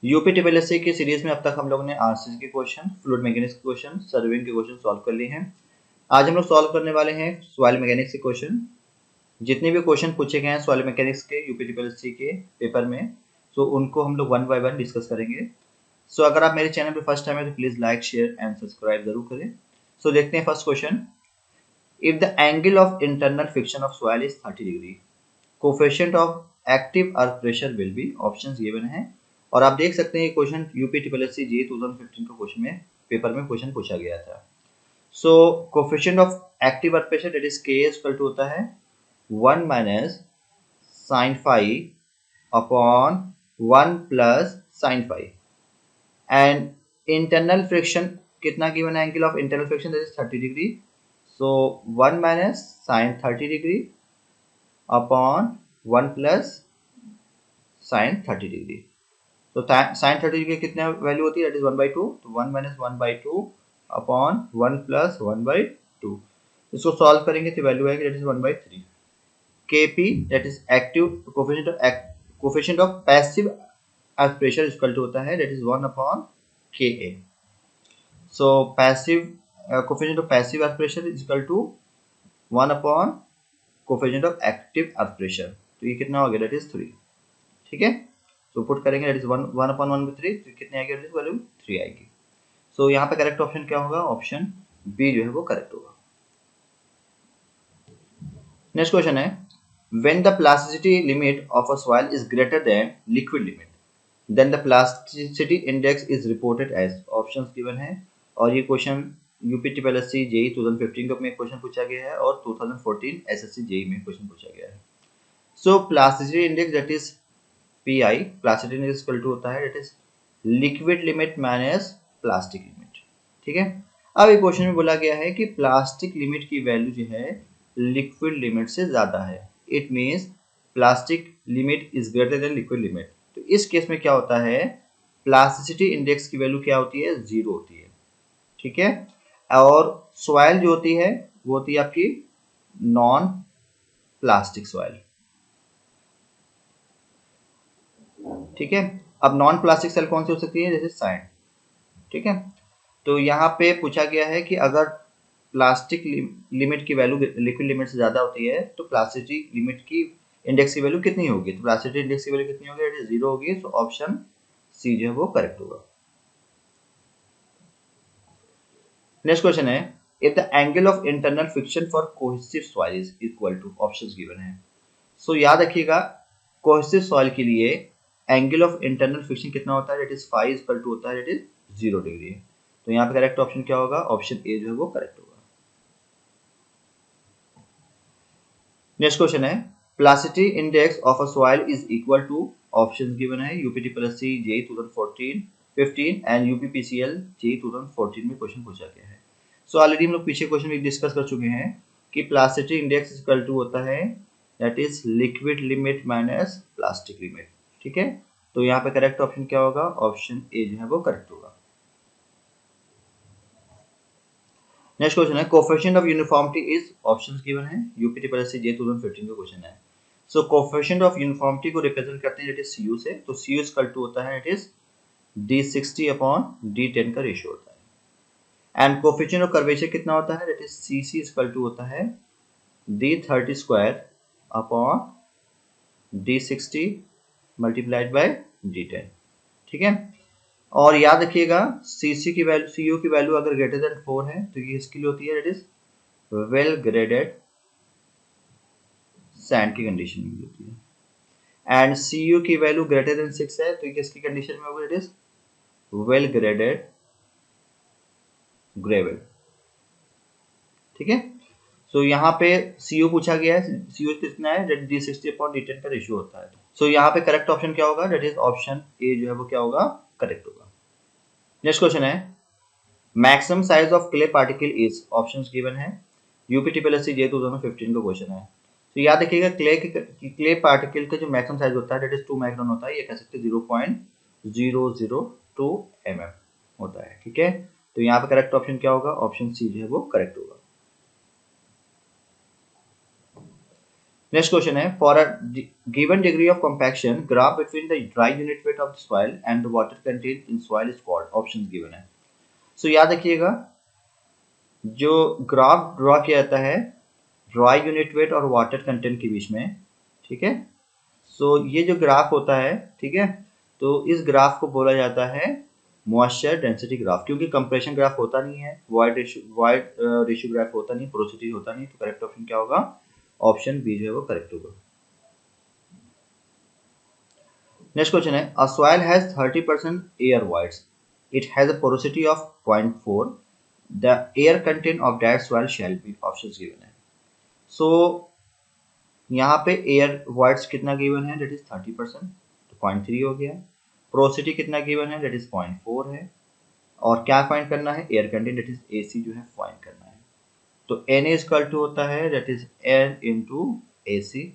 यूपीटीपीएलएससी की सीरीज में अब तक हम लोगों ने आरसीसी के क्वेश्चन, फ्लूइड मैकेनिक्स के क्वेश्चन, सर्विंग के क्वेश्चन सॉल्व कर लिए हैं। आज हम लोग सॉल्व करने वाले हैं सॉइल मैकेनिक्स के क्वेश्चन। जितने भी क्वेश्चन पूछे गए हैं सॉइल मैकेनिक्स के यूपीटीपीएलएससी के पेपर में, तो उनको हम लोग वन बाय वन डिस्कस करेंगे। सो अगर आप मेरे चैनल पर फर्स्ट टाइम है तो please like, share and subscribe जरूर करें। सो देखते हैं first question. If the angle of internal friction of soil is 30 degree, coefficient of active earth pressure will be, options given है। और आप देख सकते हैं ये क्वेश्चन यूपीटीपीएलएससी जी 2015 का क्वेश्चन में पेपर में क्वेश्चन पूछा गया था। So coefficient of active earth pressure that is K equal to होता है 1 minus sine five upon 1 plus sine five. And internal friction कितना गिवन है, angle of internal friction that is 30 degree. So 1 minus sine 30 degree upon 1 plus sine 30 degree. तो sine 30 degree कितने value होती है, that is 1/2। तो 1 minus 1/2 upon 1 plus 1/2। इसको solve करेंगे तो वैल्यू आएगी that is 1/3। KP that is active coefficient of passive earth pressure equal to होता है that is 1 upon K. So passive coefficient of passive earth pressure is equal to 1 upon coefficient of active earth pressure. तो ये कितना हो गया, that is 3। ठीक है, तो पुट करेंगे दैट इज 1 अपॉन 1/3, तो कितने आएगी, वैल्यू 3 आएगी। सो यहाँ पे करेक्ट ऑप्शन क्या होगा, ऑप्शन बी जो है वो करेक्ट होगा। नेक्स्ट क्वेश्चन है, when the plasticity limit of a soil is greater than liquid limit then the plasticity index is reported as, options given है। और ये क्वेश्चन यूपीटीपीएलएससी जेईई 2015 में क्वेश्चन पूछा गया है और 2014 एसएससी जेईई में क्वेश्चन पूछा गया है। So plasticity index that is PI, plasticity index equal to होता है that is liquid limit minus plastic limit. ठीक है, अब एक क्वेश्चन में बोला गया है कि प्लास्टिक लिमिट की वैल्यू जो है लिक्विड लिमिट से ज्यादा है। It means plastic limit is greater than liquid limit. तो इस केस में क्या होता है, प्लास्टिसिटी इंडेक्स की वैल्यू क्या होती है, 0 होती है। ठीक है, और सॉइल जो होती है वो होती है आपकी नॉन प्लास्टिक सॉइल। ठीक है, अब नॉन प्लास्टिक सेल कौन सी हो सकती है, जैसे सैंड। ठीक है, तो यहाँ पे पूछा गया है कि अगर प्लास्टिक लिमिट की वैल्यू लिक्विड लिमिट से ज्यादा होती है तो प्लास्टिसिटी लिमिट की इंडेक्स की वैल्यू कितनी होगी, तो प्लास्टिसिटी इंडेक्स की वैल्यू कितनी होगी, इट इज 0 होगी। सो ऑप्शन सी जो है वो करेक्ट होगा। नेक्स्ट क्वेश्चन है, if the angle of internal friction for cohesive soil is equal to, options given है। सो याद रखिएगा, कोहेसिव सॉइल के लिए एंगल ऑफ इंटरनल फ्रिक्शन कितना होता है, that is phi equal to होता है दैट इज 0 डिग्री। तो यहाँ पे करेक्ट ऑप्शन क्या होगा, ऑप्शन ए जो है वो करेक्ट होगा। नेक्स्ट क्वेश्चन है, plasticity index of a soil is equal to, options given है UPTPLSC JE 2014 15 and UPPCL JE 2014 में क्वेश्चन पूछा गया है। सो ऑलरेडी हम लोग पीछे क्वेश्चन में डिस्कस कर चुके हैं कि plasticity index is equal to होता है that is liquid limit minus plastic limit. ठीक है, तो यहाँ पे करेक्ट ऑप्शन क्या होगा, ऑप्शन ए जो है वो करेक्ट होगा। नेक्स्ट क्वेश्चन है, coefficient of uniformity is, options given है यूपीटीपीएलएससी जेईई 2015 का क्वेश्चन है। सो कोफिशिएंट ऑफ यूनिफॉर्मिटी को रिप्रेजेंट करते हैं दैट इज CU से, तो CU इक्वल टू होता है it is D60 upon D10 का रेशियो होता है। एंड कोफिशिएंट ऑफ कर्वेचर कितना होता है, that is CC equal to होता है D30 square upon D60 multiplied by D10। ठीक है, और याद रखिएगा CC की वैल्यू, CU की वैल्यू अगर ग्रेटर देन 4 है तो ये इसके लिए होती है that is well graded sand की कंडीशन में होती है। एंड CU की वैल्यू ग्रेटर देन 6 है तो ये किसकी कंडीशन में होगा, it is well graded gravel. ठीक है, सो यहाँ पे CU पूछा गया है, CU कितना है, दैट D60 अपॉन D10 का रेशियो होता है। सो यहाँ पे करेक्ट ऑप्शन क्या होगा, दैट इज ऑप्शन ए जो है वो क्या होगा, करेक्ट होगा। नेक्स्ट क्वेश्चन है, maximum size of clay particle is, options given है यूपीटीपीएलएससी जेईई 2015 का क्वेश्चन है। तो याद रखिएगा क्ले पार्टिकल का जो मैक्सिमम साइज होता है दैट इज 2 माइक्रोन होता है, ये कह सकते हैं 0.002 mm होता है। ठीक है, तो यहाँ पे करेक्ट ऑप्शन क्या होगा, ऑप्शन सी जो है वो करेक्ट होगा। नेक्स्ट क्वेश्चन है, for a given degree of compaction graph between the dry unit weight of the soil and the water content in soil is called, options given है। So याद रखिएगा, जो graph draw किया जाता है dry unit weight और water content के बीच में, ठीक है। सो ये जो ग्राफ होता है, ठीक है, तो इस ग्राफ को बोला जाता है मॉइस्चर डेंसिटी ग्राफ, क्योंकि कंप्रेशन ग्राफ होता नहीं है, वॉइड रेशियो ग्राफ होता नहीं, पोरोसिटी होता नहीं, तो करेक्ट ऑप्शन क्या होगा, ऑप्शन बी जो है वो करेक्ट होगा। नेक्स्ट क्वेश्चन है, अ soil has 30% air voids, it has a porosity of 0.4, the air content of that soil shall be, options given है। सो यहाँ पे एयर वॉइड्स कितना गिवन है, दैट इज 30%, तो 0.3 हो गया। पोरोसिटी कितना गिवन है, दैट इज 0.4 है, और क्या फाइंड करना है, air content that is AC जो है फाइंड करना है। तो Na इक्वल टू होता है that is N into AC,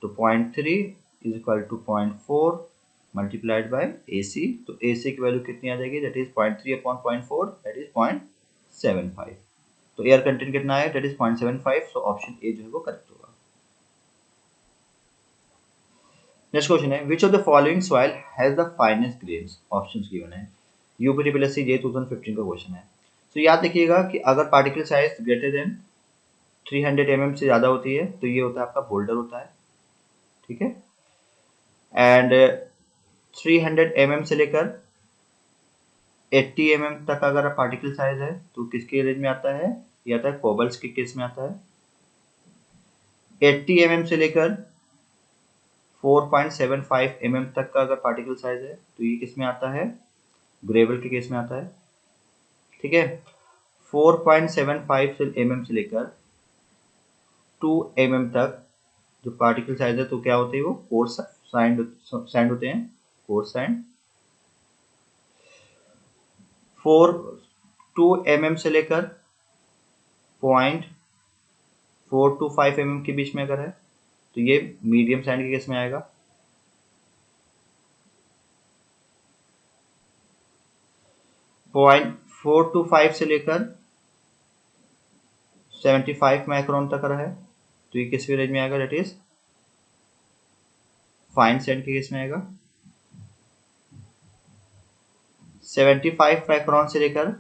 तो 0.3 is equal to 0.4 multiplied by AC, तो AC की वैल्यू कितनी आ जाएगी, that is 0.3 upon 0.4 that is 0.75, तो एयर कंटेंट कितना है, that is 0.75, so option A जो है वो करेक्ट होगा। नेक्स्ट क्वेश्चन है, which of the following soil has the finest grains, options given है। यूपीटीपीएससी जे 2015 का क्वेश्चन है। तो याद रखिएगा कि अगर particle size greater than 300 mm से ज़्यादा होती है तो ये होता है आपका बोल्डर होता है, ठीक है। एंड 300 mm से लेकर 80 mm तक अगर पार्टिकल साइज है तो किसके रेंज में आता है, ये आता है कोबल्स के केस में आता है। 80 mm से लेकर 4.75 mm तक का अगर पार्टिकल साइज है तो ये किस में आता है, ग्रेवल के केस में आता है, ठीक है। 4.75 mm से लेकर 2 mm तक जो पार्टिकल साइज है तो क्या होते हैं वो कोर्स सैंड होते हैं, कोर्स सैंड। 2 mm से लेकर 0.4 to 5 mm के बीच में अगर है तो ये मीडियम सैंड के केस में आएगा। 0.4 to 5 से लेकर 75 माइक्रोन तक रहा है तो ये किस रेंज में आएगा, दैट इज फाइन सैंड के केस में आएगा। 75 माइक्रोन से लेकर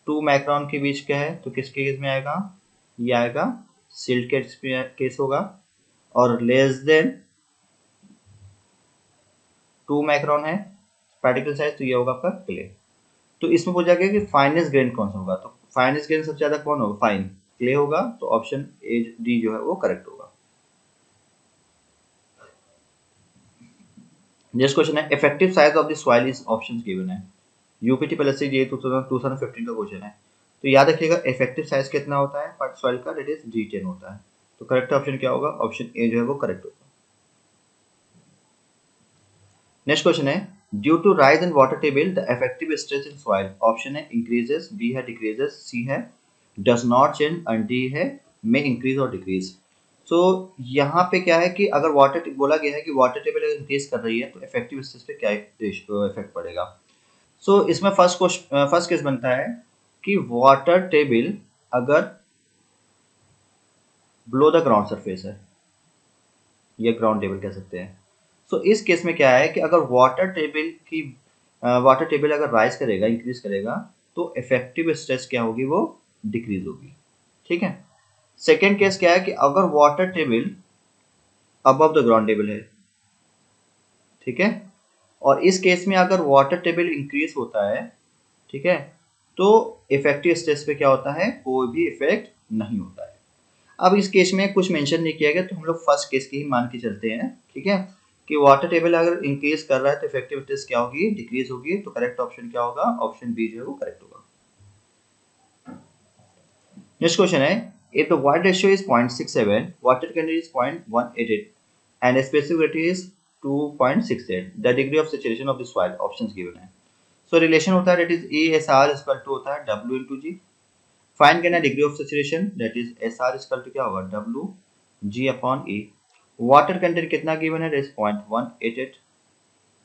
2 माइक्रोन के बीच का है तो किसके केस में आएगा, ये आएगा सिल्ट के केस होगा। और लेस देन 2 माइक्रोन है पार्टिकल साइज तो ये होगा आपका क्ले। तो इसमें पूछा गया कि फाइनेस्ट ग्रेन कौन सा होगा, तो फाइनेस्ट ग्रेन सबसे ज्यादा कौन होगा, फाइन क्ले होगा, तो ऑप्शन ए डी जो है वो करेक्ट होगा। नेक्स्ट क्वेश्चन है, effective size of the soil is, options given है। यूपीटी प्लस से जे 2015 का क्वेश्चन है। तो याद रखिएगा इफेक्टिव साइज कितना होता है पर सॉइल का, दैट इज D10 होता है, तो करेक्ट ऑप्शन क्या होगा, ऑप्शन ए जो है वो करेक्ट होगा। नेक्स्ट क्वेश्चन है, due to rise in water table the effective stress in soil, option है इंक्रीजेस, बी है डिक्रीजेस, सी है डज नॉट चेंज और डी है मे इंक्रीज और डिक्रीज। सो यहाँ पे क्या है कि अगर वाटर बोला गया है कि वाटर टेबल अगर इंक्रीज कर रही है तो इफेक्टिव स्ट्रेस पे क्या इफेक्ट पड़ेगा। सो इसमें फर्स्ट केस बनता है कि वाटर टेबल अगर बिलो द ग्राउंड सरफेस है, ये ग्राउंड टेबल कह सकते हैं। सो इस केस में क्या है कि अगर वाटर टेबल अगर राइज करेगा, इंक्रीज करेगा, तो इफेक्टिव स्ट्रेस क्या होगी, वो डिक्रीज होगी, ठीक है। सेकेंड केस क्या है कि अगर water table above the ground table है, ठीक है, और इस केस में अगर वाटर टेबल इंक्रीज होता है, ठीक है, तो इफेक्टिव स्ट्रेस पे क्या होता है, कोई भी इफेक्ट नहीं होता है। अब इस केस में कुछ मेंशन नहीं किया गया तो हम लोग फर्स्ट केस की ही मान के चलते हैं, ठीक है, कि वाटर टेबल अगर इंक्रीज कर रहा है तो इफेक्टिव स्ट्रेस क्या होगी, डिक्रीज होगी, तो करेक्ट ऑप्शन क्या होगा, ऑप्शन बी जो है वो करेक्ट होगा। नेक्स्ट क्वेश्चन है, if the void ratio is 0.67, water content is 0.188 and specificity is 2.68, the degree of saturation of the soil, options given है। So relation होता है that is ESR equal to होता है W into G। फाइंड करना degree of saturation, that is SR equal to क्या होगा, W G upon E। Water content कितना given है, दैट इज 0.188,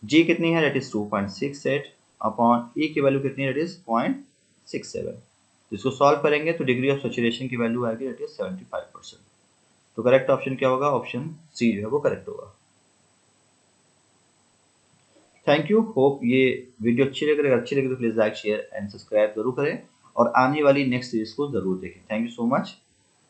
G कितनी है, दैट इज 2.68 अपॉन E की वैल्यू कितनी है, दैट इज 0.67। तो इसको सॉल्व करेंगे तो डिग्री ऑफ सैचुरेशन की वैल्यू आएगी दैट इज 75%। तो करेक्ट ऑप्शन क्या होगा, ऑप्शन सी जो है वो करेक्ट होगा। थैंक यू, होप ये वीडियो अच्छी लगे तो please like share and subscribe जरूर करें और आने वाली नेक्स्ट सीरीज को जरूर देखें। Thank you so much.